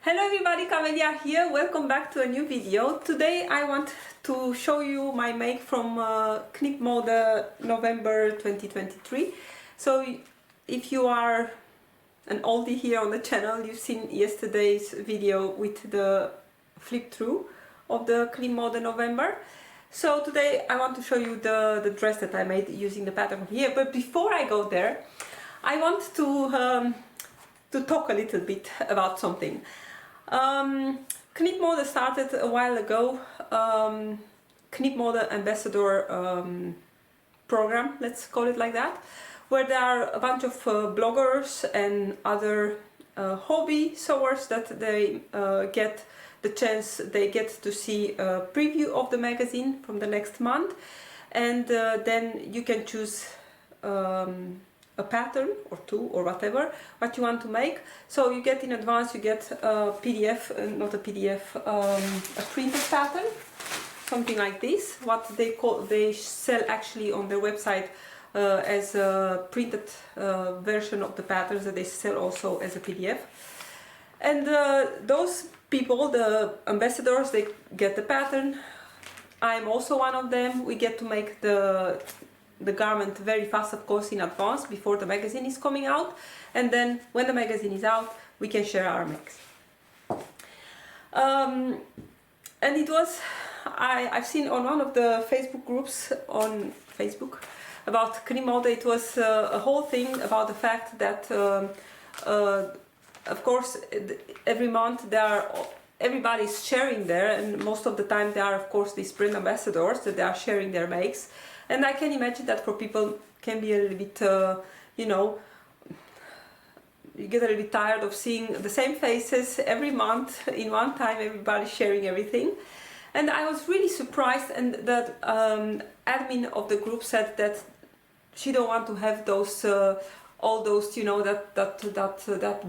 Hello everybody, Camelia here. Welcome back to a new video. Today I want to show you my make from Knip Mode November 2023. So if you are an oldie here on the channel, you've seen yesterday's video with the flip through of the Knip Mode November. So today I want to show you the dress that I made using the pattern here. But before I go there, I want to talk a little bit about something. Knip Mode started a while ago, Knip Mode Ambassador program, let's call it like that, where there are a bunch of bloggers and other hobby sewers that they get the chance, they get to see a preview of the magazine from the next month, and then you can choose a pattern or two or whatever what you want to make. So you get in advance, you get a PDF, not a PDF, a printed pattern, something like this, what they sell actually on their website as a printed version of the patterns that they sell also as a PDF. And those people, the ambassadors, they get the pattern. I'm also one of them. We get to make the garment very fast, of course, in advance before the magazine is coming out, and then when the magazine is out we can share our makes. And it was, I've seen on one of the Facebook groups on Facebook about Knip Mode, it was a whole thing about the fact that of course every month everybody's sharing there, and most of the time there are of course these brand ambassadors that they are sharing their makes. And I can imagine that for people can be a little bit, you know, you get a little bit tired of seeing the same faces every month in one time, everybody sharing everything. And I was really surprised, and that admin of the group said that she don't want to have those, all those, you know, that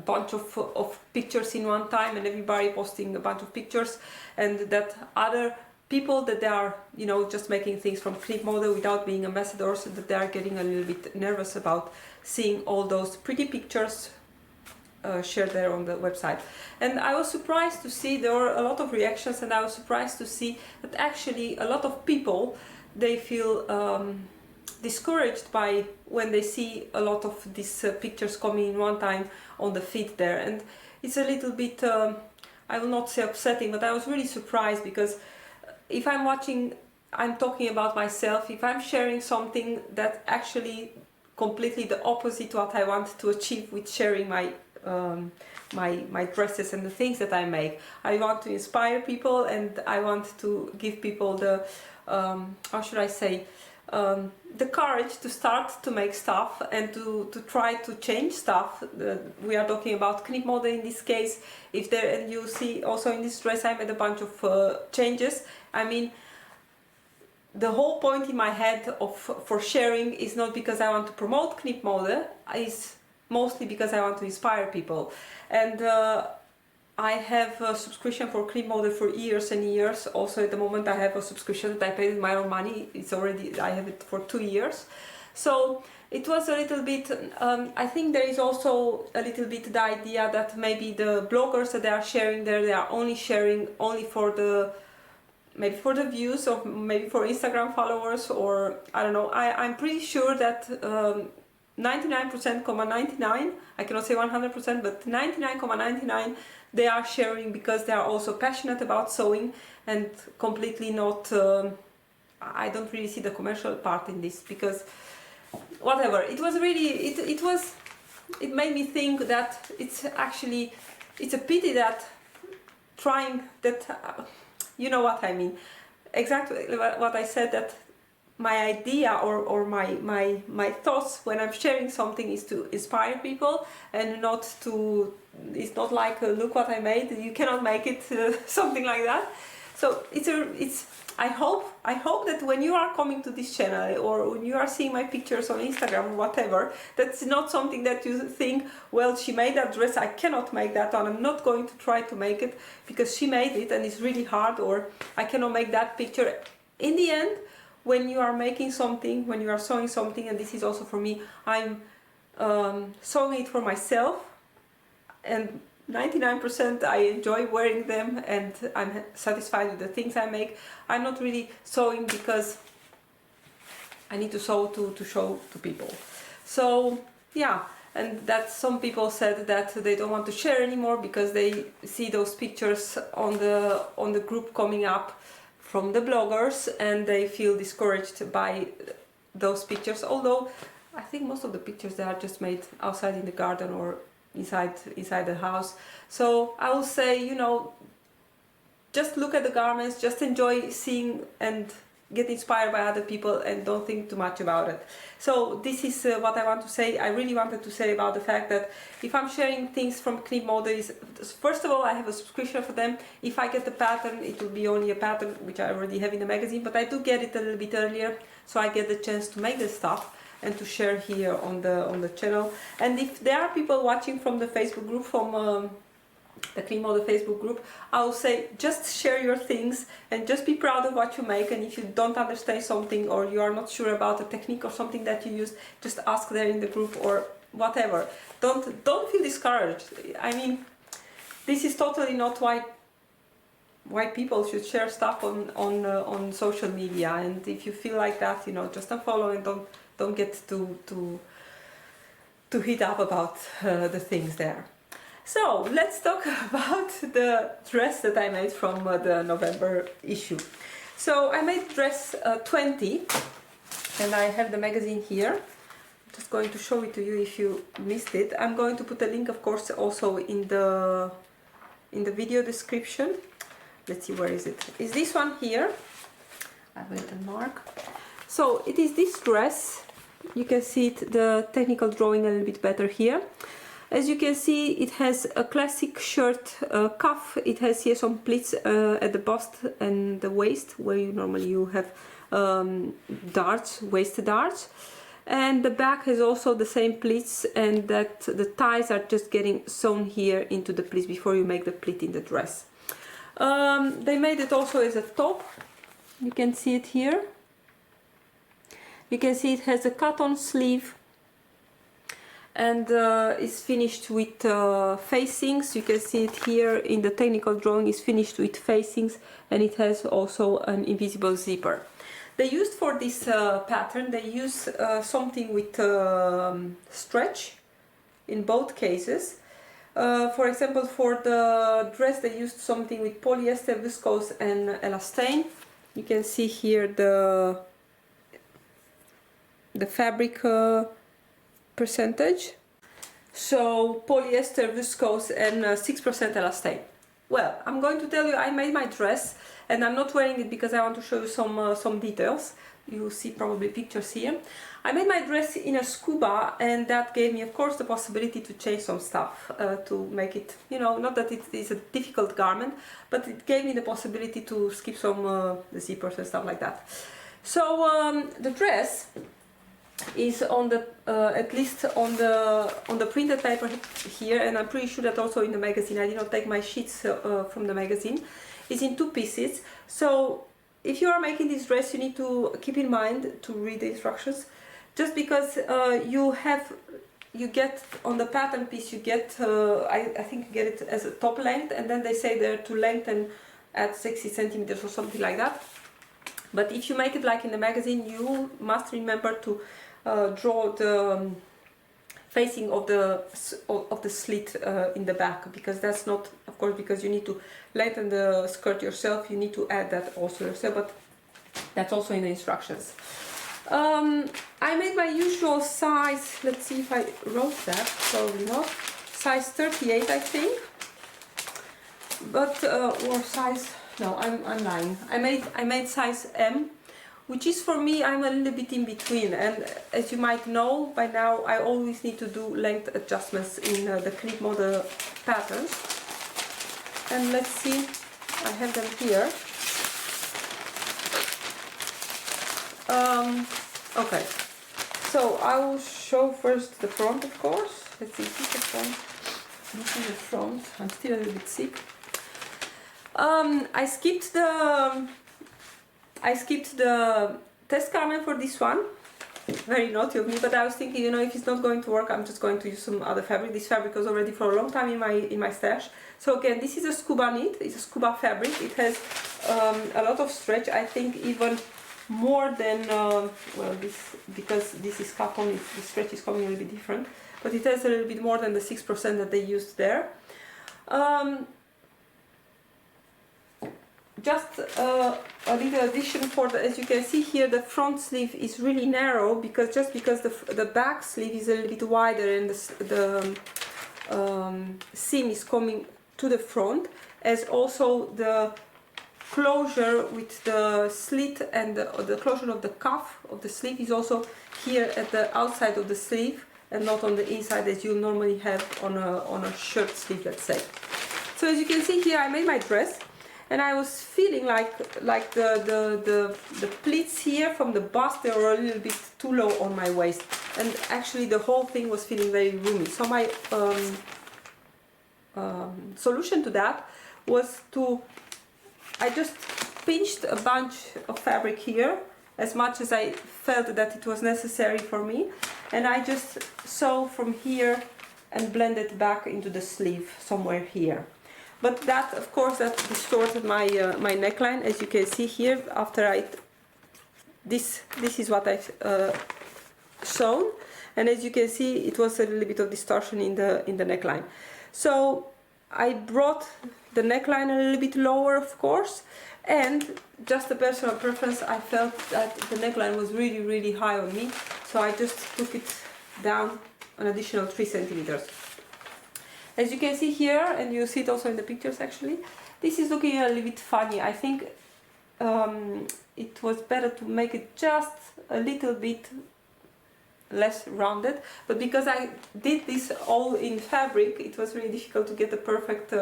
bunch of pictures in one time, and everybody posting a bunch of pictures, and that other people that they are, you know, just making things from Knip Mode without being ambassadors, that they are getting a little bit nervous about seeing all those pretty pictures shared there on the website. And I was surprised to see there were a lot of reactions, and I was surprised to see that actually a lot of people, they feel discouraged by when they see a lot of these pictures coming in one time on the feed there. And it's a little bit, I will not say upsetting, but I was really surprised, because if I'm watching, I'm talking about myself, if I'm sharing something that actually completely the opposite what I want to achieve with sharing my my dresses and the things that I make. I want to inspire people, and I want to give people the how should I say, the courage to start to make stuff and to try to change stuff. We are talking about Knip Mode in this case. If there, and you see also in this dress I made a bunch of changes. I mean, the whole point in my head for sharing is not because I want to promote Knip Mode, is mostly because I want to inspire people. And I have a subscription for Knip Mode for years and years. Also at the moment I have a subscription that I paid with my own money. It's already, I have it for 2 years. So it was a little bit, I think there is also a little bit the idea that maybe the bloggers that they are sharing there, they are only sharing only for the, maybe for the views, or maybe for Instagram followers, or I don't know. I'm pretty sure that 99.99%, I cannot say 100%, but 99.99%, they are sharing because they are also passionate about sewing, and completely not, I don't really see the commercial part in this, because whatever, it was really, it made me think that it's actually, it's a pity that trying that, you know what I mean, exactly what I said, that my idea or my thoughts when I'm sharing something is to inspire people, and not to, it's not like look what I made, you cannot make it, something like that. So I hope that when you are coming to this channel, or when you are seeing my pictures on Instagram or whatever, that's not something that you think, well, she made that dress, I cannot make that one, I'm not going to try to make it because she made it and it's really hard, or I cannot make that picture. In the end, when you are making something, when you are sewing something, and this is also for me, I'm sewing it for myself, and 99% I enjoy wearing them and I'm satisfied with the things I make. I'm not really sewing because I need to sew to show to people. So yeah, and that some people said that they don't want to share anymore because they see those pictures on the group coming up from the bloggers and they feel discouraged by those pictures, although I think most of the pictures they are just made outside in the garden or inside the house. So I will say, you know, just look at the garments, just enjoy seeing and get inspired by other people and don't think too much about it. So this is what I want to say. I really wanted to say about the fact that if I'm sharing things from Knip Mode, first of all I have a subscription for them. If I get the pattern, it will be only a pattern which I already have in the magazine, but I do get it a little bit earlier, so I get the chance to make the stuff and to share here on the channel. And if there are people watching from the Facebook group, from the KnipMode Facebook group, I will say just share your things and just be proud of what you make. And if you don't understand something or you are not sure about a technique or something that you use, just ask there in the group or whatever. Don't feel discouraged. I mean, this is totally not why people should share stuff on social media. And if you feel like that, you know, just unfollow and don't get too hit up about the things there. So let's talk about the dress that I made from the November issue. So I made dress 20 and I have the magazine here. I'm just going to show it to you if you missed it. I'm going to put a link, of course, also in the video description. Let's see, where is it? Is this one here? I will mark. So it is this dress. You can see it, the technical drawing a little bit better here. As you can see, it has a classic shirt cuff. It has here some pleats at the bust and the waist, where you have darts, waist darts. And the back has also the same pleats, and that the ties are just getting sewn here into the pleats before you make the pleat in the dress. They made it also as a top. You can see it here. You can see it has a cut-on sleeve and is finished with facings. You can see it here in the technical drawing, is finished with facings, and it has also an invisible zipper. They used for this pattern, they use something with stretch in both cases. For example, for the dress they used something with polyester, viscose and elastane. You can see here the fabric percentage. So polyester, viscose and 6% elastane. Well, I'm going to tell you, I made my dress and I'm not wearing it because I want to show you some details. You will see probably pictures here. I made my dress in a Scuba, and that gave me, of course, the possibility to change some stuff to make it, you know, not that it is a difficult garment, but it gave me the possibility to skip some the zippers and stuff like that. So the dress is on the at least on the printed paper here, and I'm pretty sure that also in the magazine. I did not take my sheets from the magazine. It's in two pieces. So if you are making this dress, you need to keep in mind to read the instructions, just because you get on the pattern piece, you get I think you get it as a top length, and then they say there to lengthen at 60 centimeters or something like that. But if you make it like in the magazine, you must remember to draw the facing of the slit in the back, because that's not, of course, because you need to lengthen the skirt yourself, you need to add that also yourself, but that's also in the instructions. I made my usual size, let's see if I wrote that, probably not, size 38 I think, but or size, no, I'm lying. I made size M, which is for me, I'm a little bit in between, and as you might know by now, I always need to do length adjustments in the KnipMode patterns. And let's see, I have them here. Okay, so I will show first the front, of course. Let's see, this is the front. This is the front. I'm still a little bit sick. I skipped the test garment for this one. very naughty of me, but I was thinking, you know, if it's not going to work, I'm just going to use some other fabric. This fabric was already for a long time in my stash. So again, this is a Scuba knit. It's a Scuba fabric. It has a lot of stretch. I think even more than well, this, because this is cotton, the stretch is coming a little bit different, but it has a little bit more than the 6% that they used there. Just a little addition for the, as you can see here, the front sleeve is really narrow because the back sleeve is a little bit wider and the seam is coming to the front, as also the closure with the slit and the closure of the cuff of the sleeve is also here at the outside of the sleeve and not on the inside as you normally have on a shirt sleeve, let's say. So as you can see here, I made my dress. And I was feeling like the pleats here from the bust, they were a little bit too low on my waist, and actually the whole thing was feeling very roomy. So my solution to that was I just pinched a bunch of fabric here as much as I felt that it was necessary for me, and I just sew from here and blend it back into the sleeve somewhere here. But that, of course, that distorted my my neckline, as you can see here. After this is what I've sewn, and as you can see, it was a little bit of distortion in the neckline. So I brought the neckline a little bit lower, of course, and just a personal preference, I felt that the neckline was really high on me, so I just took it down an additional 3 centimeters. As you can see here, and you see it also in the pictures actually, this is looking a little bit funny. I think it was better to make it just a little bit less rounded, but because I did this all in fabric, it was really difficult to get a perfect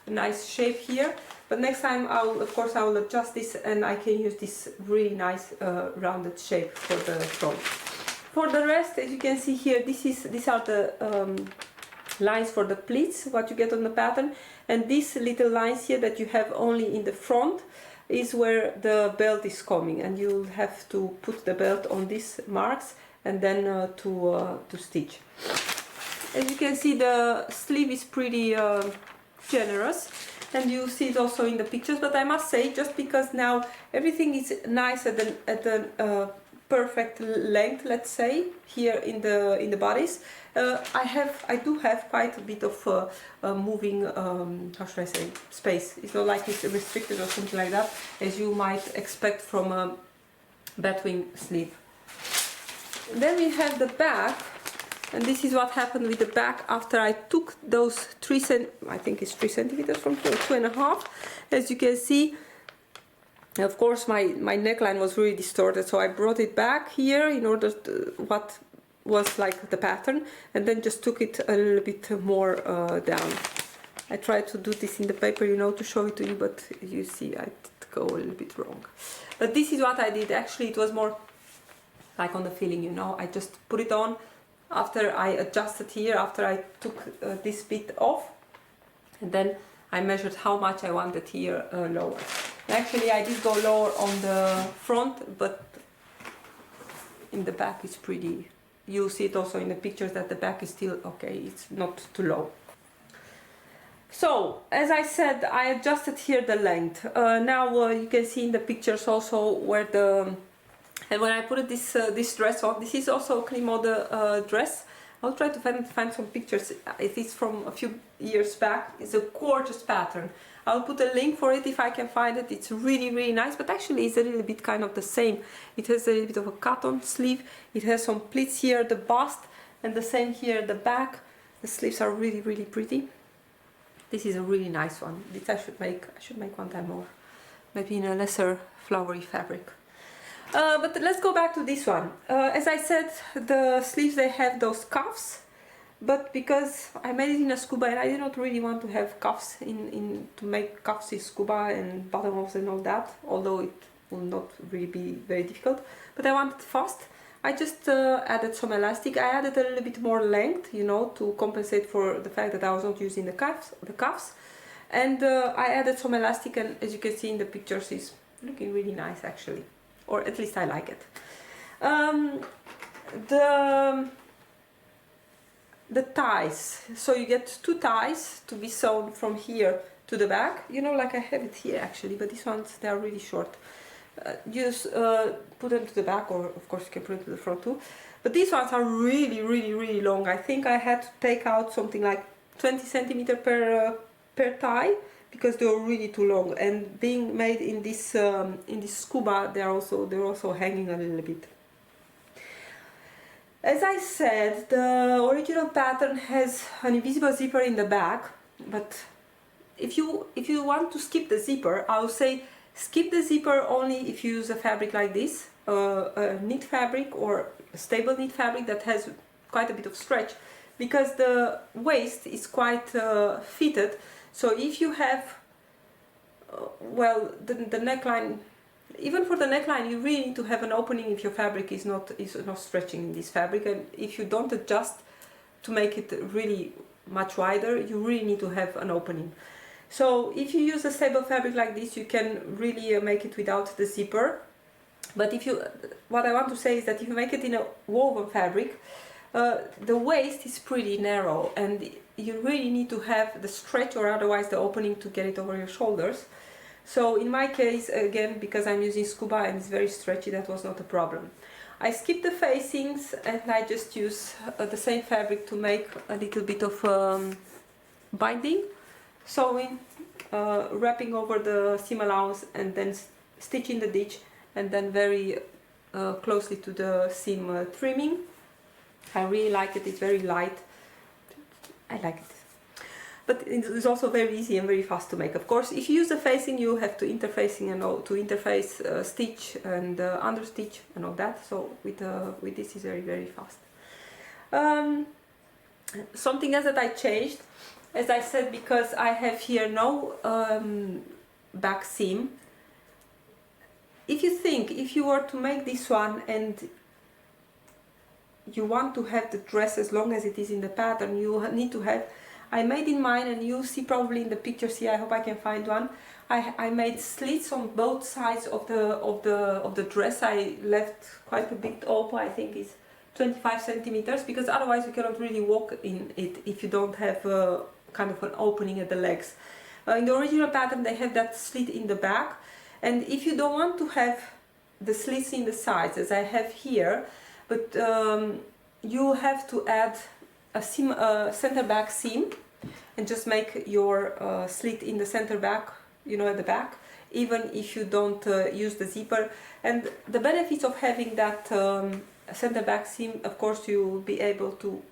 nice shape here. But next time I will adjust this and I can use this really nice rounded shape for the front. For the rest, as you can see here, these are the lines for the pleats, what you get on the pattern, and these little lines here that you have only in the front is where the belt is coming, and you'll have to put the belt on these marks and then to stitch. As you can see, the sleeve is pretty generous, and you see it also in the pictures, but I must say, just because now everything is nice at the perfect length, let's say, here in the bodice, I do have quite a bit of moving, how should I say, space. It's not like it's restricted or something like that, as you might expect from a batwing sleeve. Then we have the back, and this is what happened with the back after I took those 3 centimeters from here, 2.5. As you can see, of course my neckline was really distorted, so I brought it back here in order to what was like the pattern, and then just took it a little bit more down. I tried to do this in the paper, you know, to show it to you, but you see I did go a little bit wrong. But this is what I did. Actually, it was more like on the feeling, you know. I just put it on after I adjusted here, after I took this bit off, and then I measured how much I wanted here lower. Actually, I did go lower on the front, but in the back it's pretty. You'll see it also in the pictures that the back is still okay, it's not too low. So, as I said, I adjusted here the length. Now you can see in the pictures also where and when I put this dress on, this is also a KnipMode dress. I'll try to find some pictures. It is from a few years back. It's a gorgeous pattern. I'll put a link for it if I can find it. It's really nice, but actually it's a little bit kind of the same. It has a little bit of a cotton sleeve. It has some pleats here, the bust, and the same here at the back. The sleeves are really pretty. This is a really nice one. This I should make one time more, maybe in a lesser flowery fabric. But let's go back to this one. As I said, the sleeves, they have those cuffs, but because I made it in a Scuba and I did not really want to have cuffs to make cuffs in Scuba and buttonholes and all that, although it will not really be very difficult, but I wanted fast. I just added some elastic. I added a little bit more length, you know, to compensate for the fact that I was not using the cuffs. And I added some elastic, and as you can see in the pictures, it's looking really nice actually. Or at least I like it. the ties. So you get 2 ties to be sewn from here to the back. You know, like I have it here actually, but these ones, they are really short. Just put them to the back, or of course you can put them to the front too. But these ones are really long. I think I had to take out something like 20 centimeter per tie, because they were really too long. And being made in this Scuba, they're also hanging a little bit. As I said, the original pattern has an invisible zipper in the back, but if you want to skip the zipper, I would say skip the zipper only if you use a fabric like this, a knit fabric or a stable knit fabric that has quite a bit of stretch, because the waist is quite fitted. So if you have, well, the neckline, even for the neckline, you really need to have an opening if your fabric is not stretching in this fabric, and if you don't adjust to make it really much wider, you really need to have an opening. So if you use a stable fabric like this, you can really make it without the zipper. But what I want to say is that if you make it in a woven fabric, the waist is pretty narrow, and you really need to have the stretch, or otherwise the opening, to get it over your shoulders. So in my case, again, because I'm using Scuba and it's very stretchy, that was not a problem. I skipped the facings, and I just use the same fabric to make a little bit of binding, sewing, wrapping over the seam allowance, and then stitching the ditch, and then very closely to the seam trimming. I really like it. It's very light. I like it. But it's also very easy and very fast to make. Of course, if you use the facing, you have to interfacing and all, to interface stitch and understitch and all that. So with this is very fast. Something else that I changed, as I said, because I have here no back seam. If you were to make this one and you want to have the dress as long as it is in the pattern, you need to have, I made in mine, and you see probably in the pictures here, I hope I can find one, I made slits on both sides of the dress. I left quite a bit open. I think it's 25 centimeters, because otherwise you cannot really walk in it if you don't have kind of an opening at the legs. In the original pattern they have that slit in the back, and if you don't want to have the slits in the sides as I have here, but you have to add a seam, center back seam, and just make your slit in the center back, you know, at the back, even if you don't use the zipper. And the benefits of having that center back seam, of course, you will be able to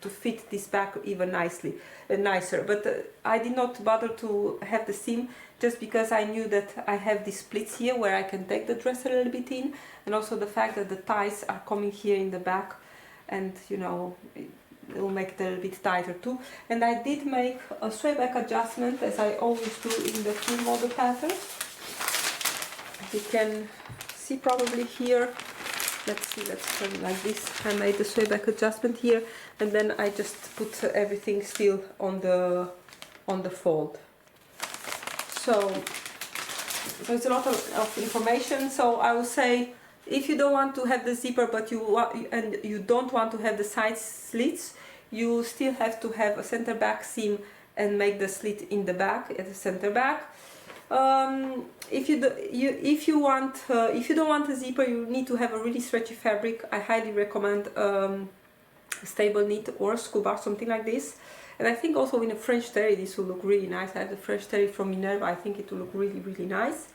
fit this back even nicer. But I did not bother to have the seam, just because I knew that I have these splits here where I can take the dress a little bit in, and also the fact that the ties are coming here in the back, and you know, it will make it a little bit tighter too. And I did make a sway back adjustment, as I always do in the Knip Mode pattern. You can see probably here. Let's see, let's turn it like this. I made the sway back adjustment here, and then I just put everything still on the fold. So there's a lot of information. So I would say, if you don't want to have the zipper, but you don't want to have the side slits, you still have to have a center back seam and make the slit in the back at the center back. If you don't want a zipper, you need to have a really stretchy fabric. I highly recommend stable knit or Scuba, something like this. And I think also in a French terry this will look really nice. I have the French terry from Minerva. I think it will look really nice.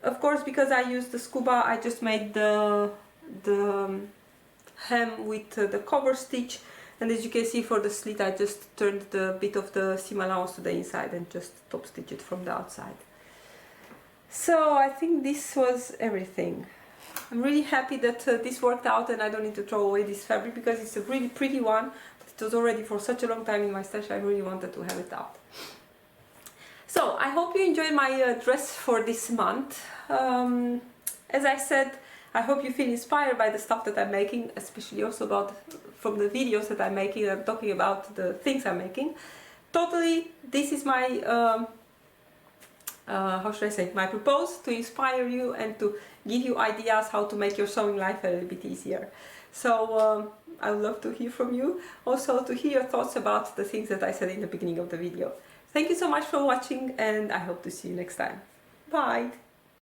Of course, because I used the Scuba, I just made the hem with the cover stitch. And as you can see, for the slit I just turned the bit of the seam allowance to the inside and just top stitch it from the outside. So I think this was everything. I'm really happy that this worked out, and I don't need to throw away this fabric, because it's a really pretty one, but it was already for such a long time in my stash. I really wanted to have it out. So I hope you enjoyed my dress for this month. As I said, I hope you feel inspired by the stuff that I'm making, especially also from the videos that I'm making. I'm talking about the things I'm making. Totally, this is my how should I say, my purpose, to inspire you and to give you ideas how to make your sewing life a little bit easier. So I would love to hear from you, also to hear your thoughts about the things that I said in the beginning of the video. Thank you so much for watching, and I hope to see you next time. Bye!